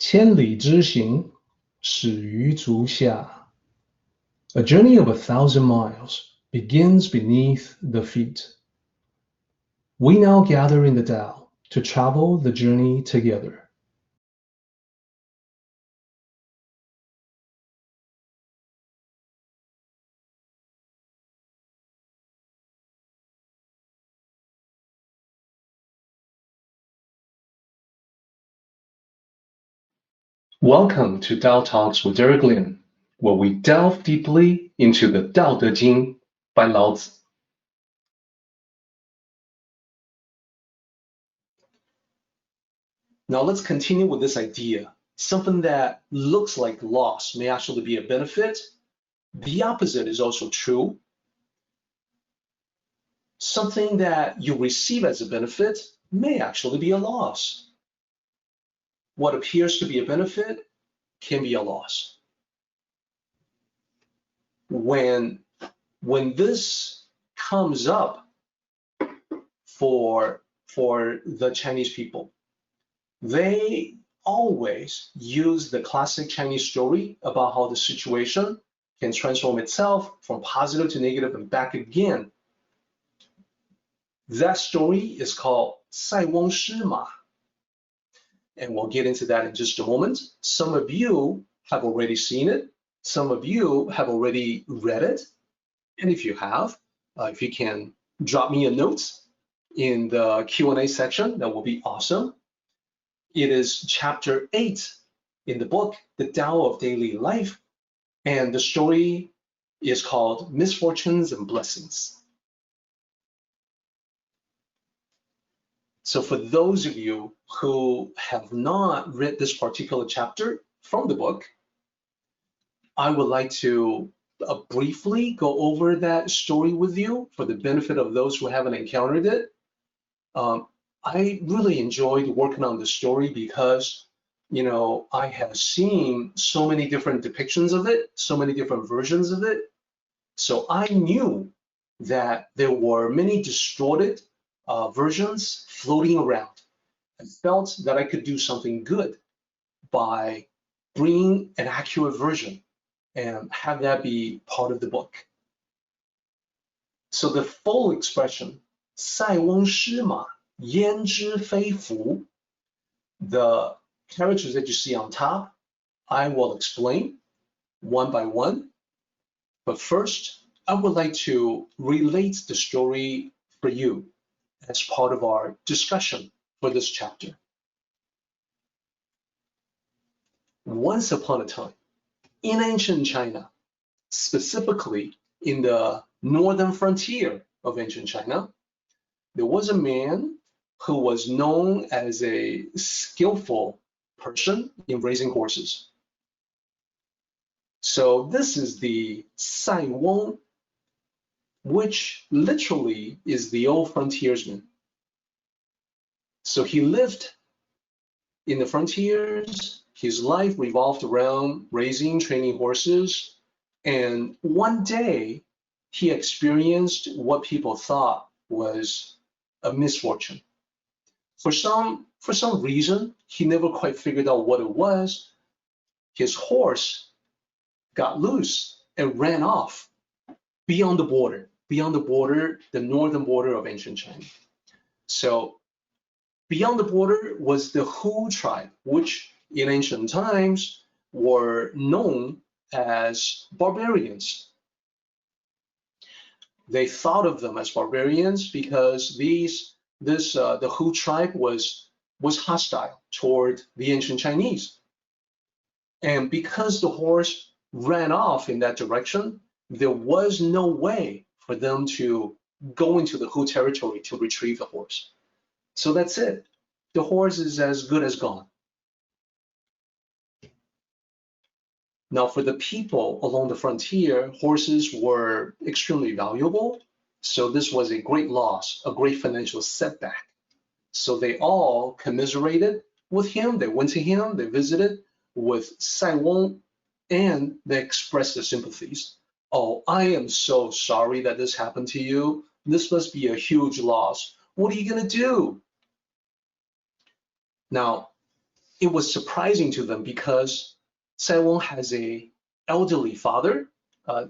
千里之行，始于足下. A journey of 1,000 miles begins beneath the feet. We now gather in the Tao to travel the journey together. Welcome to Tao Talks with Derek Lin, where we delve deeply into the Daodejing by Lao Tzu. Now let's continue with this idea. Something that looks like loss may actually be a benefit. The opposite is also true. Something that you receive as a benefit may actually be a loss. What appears to be a benefit can be a loss. When this comes up for the Chinese people, they always use the classic Chinese story about how the situation can transform itself from positive to negative and back again. That story is called Saiweng Shima, and we'll get into that in just a moment. Some of you have already seen it. Some of you have already read it. And if you have, if you can drop me a note in the Q&A section, that will be awesome. It is chapter 8 in the book, The Tao of Daily Life, and the story is called Misfortunes and Blessings. So for those of you who have not read this particular chapter from the book, I would like to briefly go over that story with you for the benefit of those who haven't encountered it. I really enjoyed working on the story because, you know, I have seen so many different depictions of it, so many different versions of it. So I knew that there were many distorted versions floating around. I felt that I could do something good by bringing an accurate version and have that be part of the book. So the full expression, 塞翁失马，焉知非福, the characters that you see on top, I will explain one by one. But first, I would like to relate the story for you as part of our discussion for this chapter. Once upon a time, in ancient China, specifically in the northern frontier of ancient China, there was a man who was known as a skillful person in raising horses. So this is the Saiweng, which literally is the old frontiersman. So he lived in the frontiers. His life revolved around raising, training horses. And one day he experienced what people thought was a misfortune. For some reason, he never quite figured out what it was. His horse got loose and ran off beyond the border, the northern border of ancient China. So beyond the border was the Hu tribe, which in ancient times were known as barbarians. They thought of them as barbarians because the Hu tribe was hostile toward the ancient Chinese. And because the horse ran off in that direction, there was no way for them to go into the Hu territory to retrieve the horse. So that's it. The horse is as good as gone. Now, for the people along the frontier, horses were extremely valuable. So this was a great loss, a great financial setback. So they all commiserated with him. They went to him, they visited with Saiweng, and they expressed their sympathies. Oh, I am so sorry that this happened to you. This must be a huge loss. What are you going to do? Now, it was surprising to them because Saiweng has a elderly father,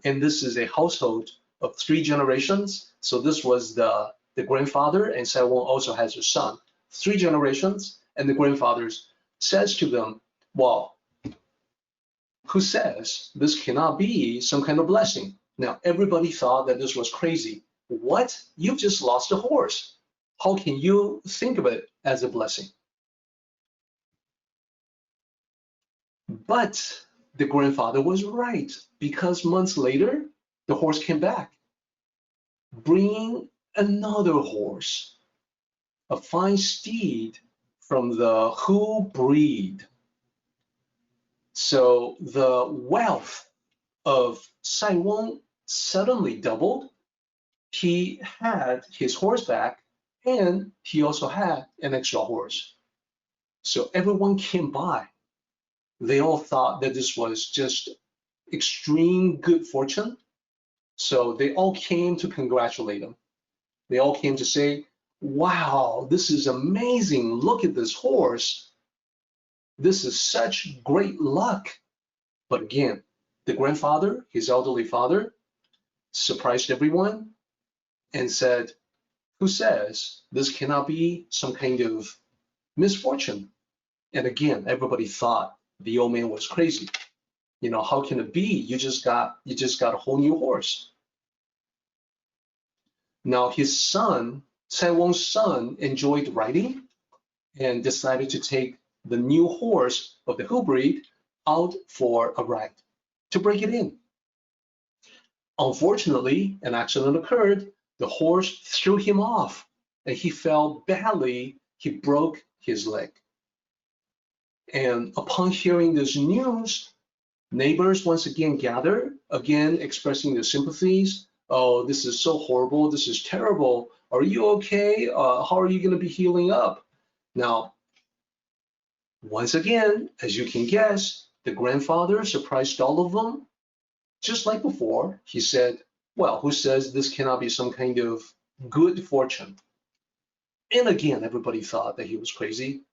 and this is a household of 3 generations. So this was the grandfather, and Saiweng also has a son. 3 generations, and the grandfather says to them, well, who says this cannot be some kind of blessing? Now, everybody thought that this was crazy. What? You've just lost a horse. How can you think of it as a blessing? But the grandfather was right, because months later, the horse came back, bringing another horse, a fine steed from the Hu breed. So the wealth of Saiweng suddenly doubled. He had his horse back, and he also had an extra horse. So everyone came by. They all thought that this was just extreme good fortune. So they all came to congratulate him. They all came to say, wow, this is amazing. Look at this horse. This is such great luck. But again, the grandfather, his elderly father, surprised everyone and said, who says this cannot be some kind of misfortune? And again, everybody thought the old man was crazy. You know, how can it be? You just got a whole new horse. Now his son, Saiweng's son, enjoyed riding and decided to take the new horse of the Hu breed out for a ride to break it in. Unfortunately, an accident occurred. The horse threw him off and he fell badly. He broke his leg. And upon hearing this news, neighbors once again gathered, again expressing their sympathies. Oh, this is so horrible. This is terrible. Are you okay? How are you going to be healing up? Now, once again, as you can guess, the grandfather surprised all of them. Just like before, he said, well, who says this cannot be some kind of good fortune? And again, everybody thought that he was crazy.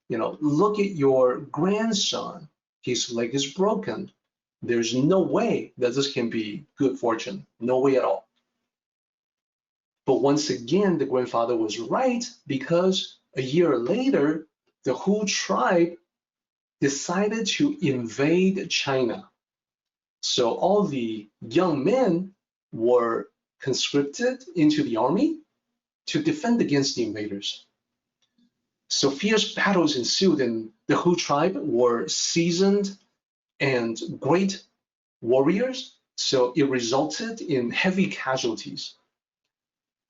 You know, look at your grandson. His leg is broken. There's no way that this can be good fortune. No way at all. But once again, the grandfather was right, because a year later, the Hu tribe decided to invade China. So all the young men were conscripted into the army to defend against the invaders. So fierce battles ensued, and the Hu tribe were seasoned and great warriors, so it resulted in heavy casualties.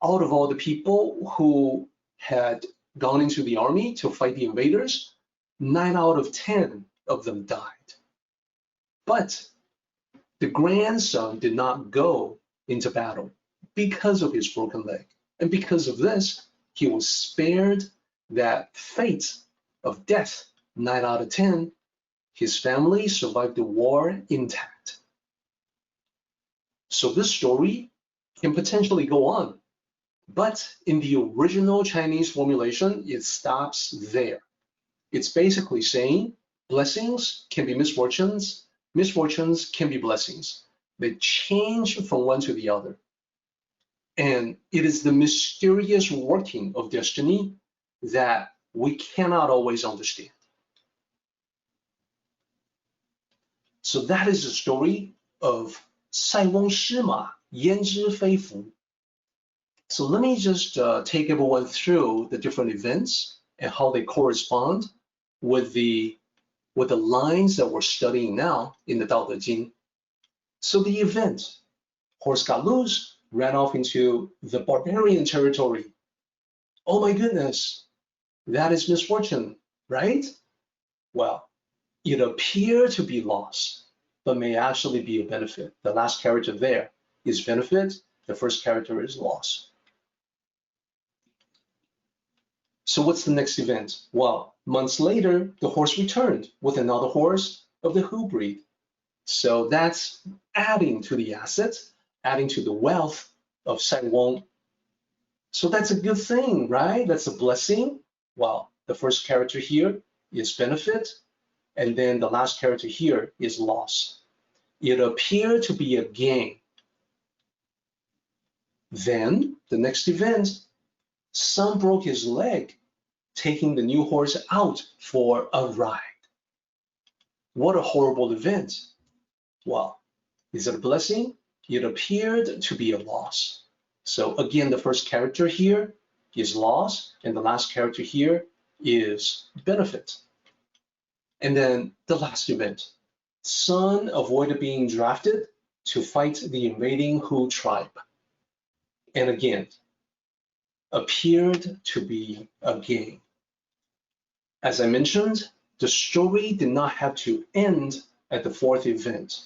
Out of all the people who had gone into the army to fight the invaders, 9 out of 10 of them died. But the grandson did not go into battle because of his broken leg. And because of this, he was spared that fate of death, 9 out of 10. His family survived the war intact. So this story can potentially go on, but in the original Chinese formulation, it stops there. It's basically saying blessings can be misfortunes, misfortunes can be blessings. They change from one to the other. And it is the mysterious working of destiny that we cannot always understand. So that is the story of Saiweng Shima, Yanzhi Feifu. So let me just take everyone through the different events and how they correspond with the lines that we're studying now in the Daodejing. So the event, horse got loose, ran off into the barbarian territory. Oh my goodness, that is misfortune, right? Well, it appeared to be loss, but may actually be a benefit. The last character there is benefit, the first character is loss. So what's the next event? Well, months later, the horse returned with another horse of the Hu breed. So that's adding to the assets, adding to the wealth of Saiweng. So that's a good thing, right? That's a blessing. Well, the first character here is benefit, and then the last character here is loss. It appeared to be a gain. Then the next event, son broke his leg, taking the new horse out for a ride. What a horrible event. Well, is it a blessing? It appeared to be a loss. So again, the first character here is loss, and the last character here is benefit. And then the last event, son avoided being drafted to fight the invading Hu tribe. And again, appeared to be a gain. As I mentioned, the story did not have to end at the fourth event.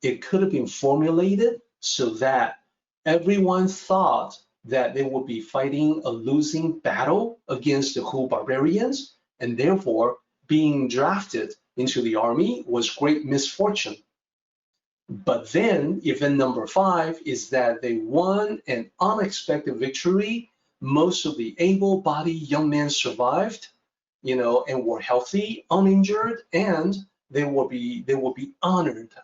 It could have been formulated so that everyone thought that they would be fighting a losing battle against the Hu barbarians, and therefore being drafted into the army was great misfortune. But then event number 5 is that they won an unexpected victory. Most of the able-bodied young men survived, and were healthy, uninjured, and they will be honored,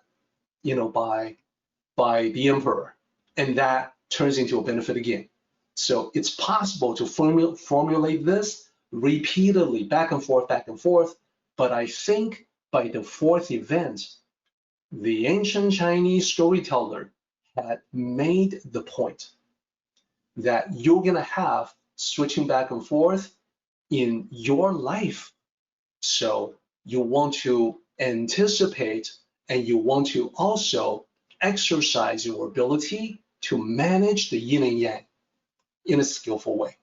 by the emperor, and that turns into a benefit again. So it's possible to formulate this repeatedly, back and forth, but I think by the fourth event, the ancient Chinese storyteller had made the point that you're gonna have switching back and forth in your life. So you want to anticipate, and you want to also exercise your ability to manage the yin and yang in a skillful way.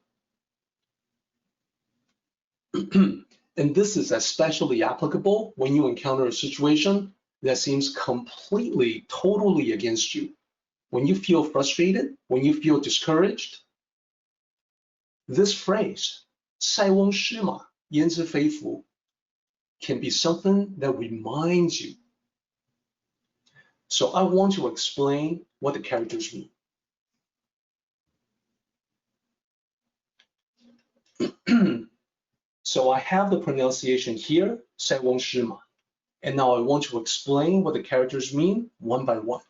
And this is especially applicable when you encounter a situation that seems completely, totally against you. When you feel frustrated, when you feel discouraged, this phrase, Saiweng Shima, Yan Zi Fei Fu, can be something that reminds you. So I want to explain what the characters mean. So I have the pronunciation here, Saiweng Shima, and now I want to explain what the characters mean one by one.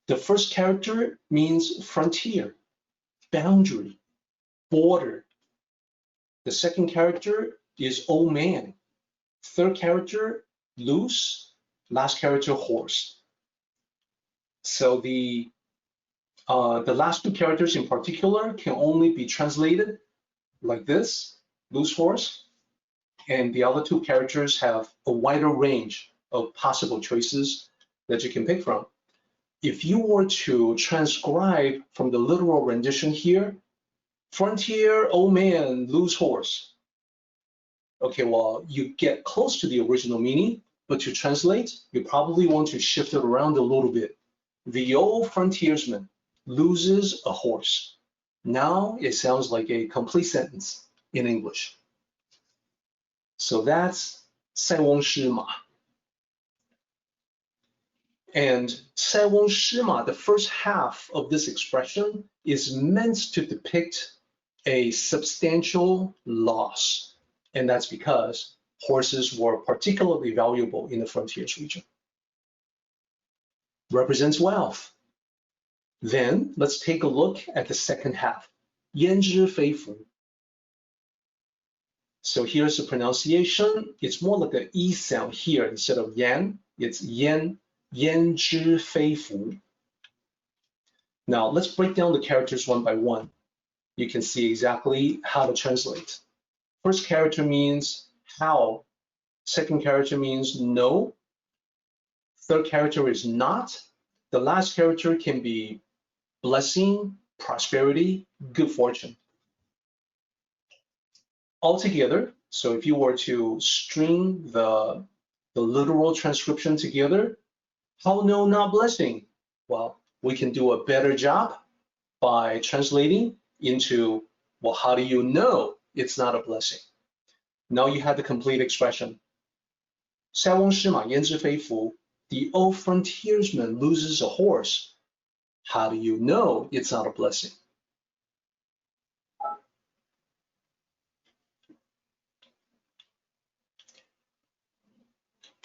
The first character means frontier, boundary, border. The second character is old man. Third character, loose. Last character, horse. So the last two characters in particular can only be translated like this, loose horse, and the other two characters have a wider range of possible choices that you can pick from. If you were to transcribe from the literal rendition here, frontier, old man, loose horse. Okay, well, you get close to the original meaning, but to translate, you probably want to shift it around a little bit. The old frontiersman loses a horse. Now it sounds like a complete sentence in English. So that's Saiweng Shima. And Saiweng Shima, the first half of this expression, is meant to depict a substantial loss. And that's because horses were particularly valuable in the frontiers region. Represents wealth. Then let's take a look at the second half, Yan Zhi Fei Fu. So here's the pronunciation. It's more like an E sound here instead of yan. It's yan, Yan Zhi Fei Fu. Now let's break down the characters one by one. You can see exactly how to translate. First character means how. Second character means no. Third character is not. The last character can be blessing, prosperity, good fortune. Altogether, so if you were to string the literal transcription together, how no, not blessing? Well, we can do a better job by translating into, well, how do you know it's not a blessing? Now you have the complete expression. 塞翁失马焉知非福, the old frontiersman loses a horse. How do you know it's not a blessing?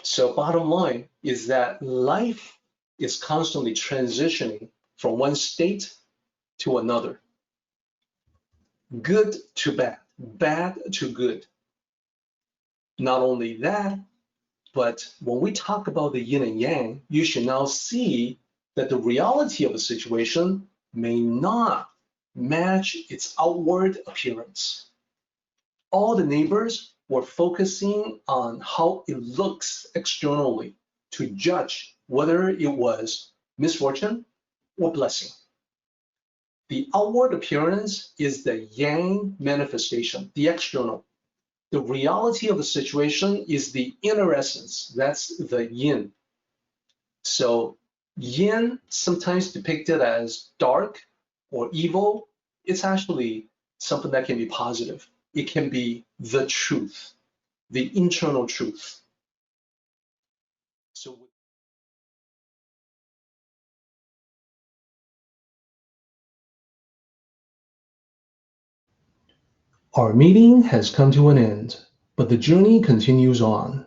So bottom line is that life is constantly transitioning from one state to another. Good to bad, bad to good. Not only that, but when we talk about the yin and yang, you should now see that the reality of a situation may not match its outward appearance. All the neighbors were focusing on how it looks externally to judge whether it was misfortune or blessing. The outward appearance is the yang manifestation, the external. The reality of the situation is the inner essence, that's the yin. So yin, sometimes depicted as dark or evil, it's actually something that can be positive. It can be the truth, the internal truth. So our meeting has come to an end, but the journey continues on.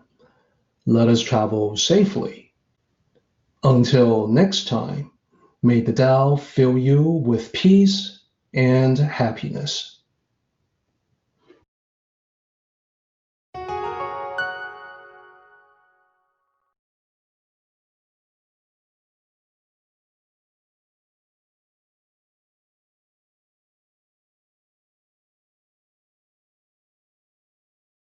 Let us travel safely. Until next time, may the Tao fill you with peace and happiness.